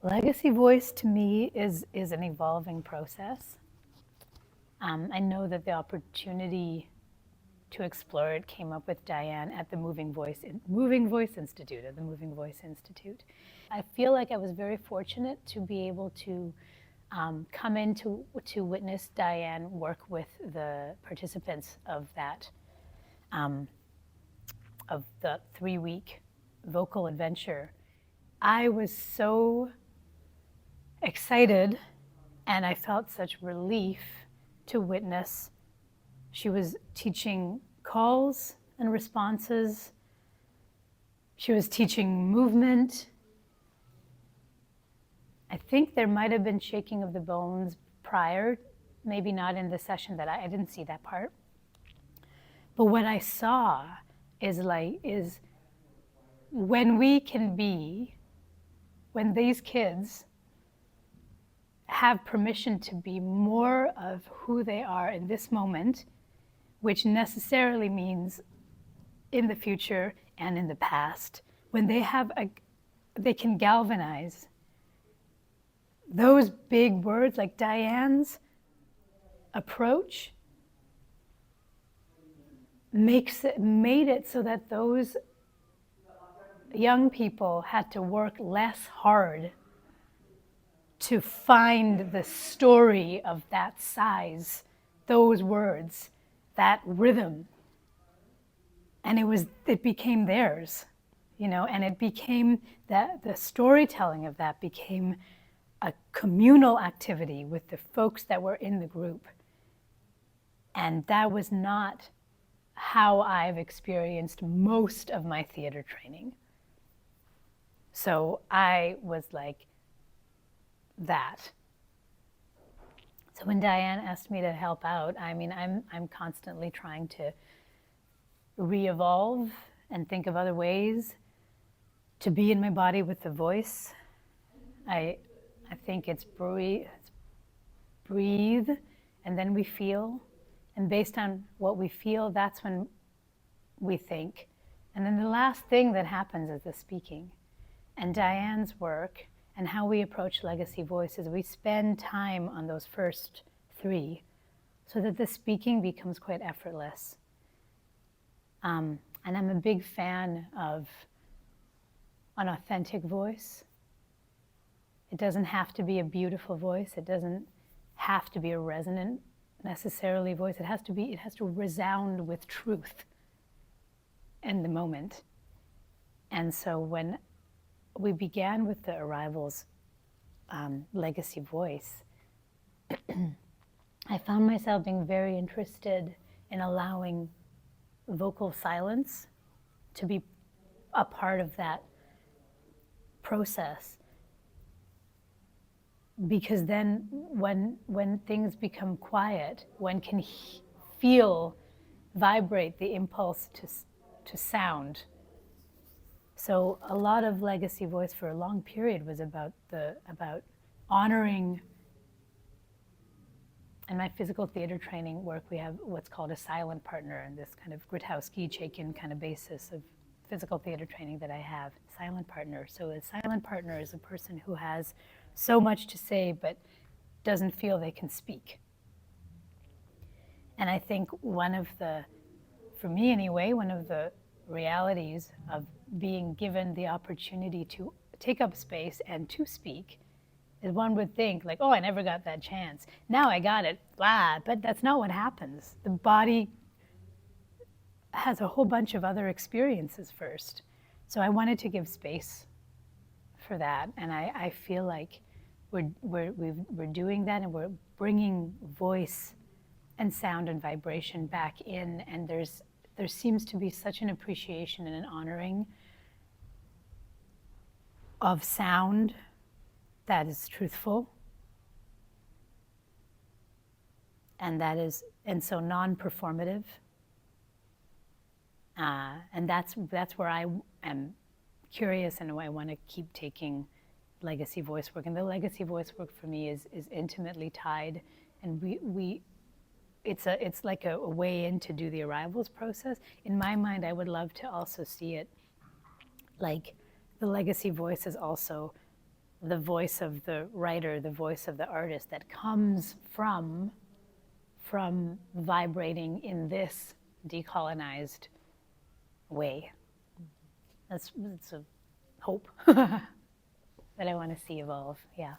Legacy voice to me is an evolving process. I know that the opportunity to explore it came up with Diane at the Moving Voice Institute, at the Moving Voice Institute. I feel like I was very fortunate to be able to come in to witness Diane work with the participants of that, of the 3-week vocal adventure. I was so excited and I felt such relief to witness. She was teaching calls and responses. She was teaching movement. I think there might have been shaking of the bones prior, maybe not in the session that I didn't see that part. But what I saw is when we can be, when these kids have permission to be more of who they are in this moment, which necessarily means in the future and in the past, when they can galvanize those big words, like Diane's approach made it so that those young people had to work less hard to find the story of that size, those words, that rhythm. And it became theirs, and it became that the storytelling of that became a communal activity with the folks that were in the group. And that was not how I've experienced most of my theater training. So I was like that. So when Diane asked me to help out, I'm constantly trying to re-evolve and think of other ways to be in my body with the voice. I think it's breathe, and then we feel. And based on what we feel, that's when we think. And then the last thing that happens is the speaking. And Diane's work and how we approach legacy voices, we spend time on those first 3 so that the speaking becomes quite effortless. And I'm a big fan of an authentic voice. It doesn't have to be a beautiful voice. It doesn't have to be a resonant necessarily voice. It has to resound with truth in the moment. And so when we began with the Arrivals legacy voice, I found myself being very interested in allowing vocal silence to be a part of that process. Because then when things become quiet, one can vibrate the impulse to sound. So a lot of legacy voice for a long period was about honoring. In my physical theater training work, we have what's called a silent partner, and this kind of Grotowski-Chaikin kind of basis of physical theater training that I have, silent partner. So a silent partner is a person who has so much to say but doesn't feel they can speak. And I think for me anyway, one of the realities of being given the opportunity to take up space and to speak is one would think like, oh, I never got that chance. Now I got it, blah, but that's not what happens. The body has a whole bunch of other experiences first. So I wanted to give space for that, and I feel like we're doing that, and we're bringing voice and sound and vibration back in, and there seems to be such an appreciation and an honoring of sound that is truthful, and so non-performative, and that's where I am curious, and I want to keep taking legacy voice work. And the legacy voice work for me is intimately tied, and it's like a way in to do the Arrivals process. In my mind, I would love to also see it like the legacy voice is also the voice of the writer, the voice of the artist that comes from vibrating in this decolonized way. That's a hope that I want to see evolve, yeah.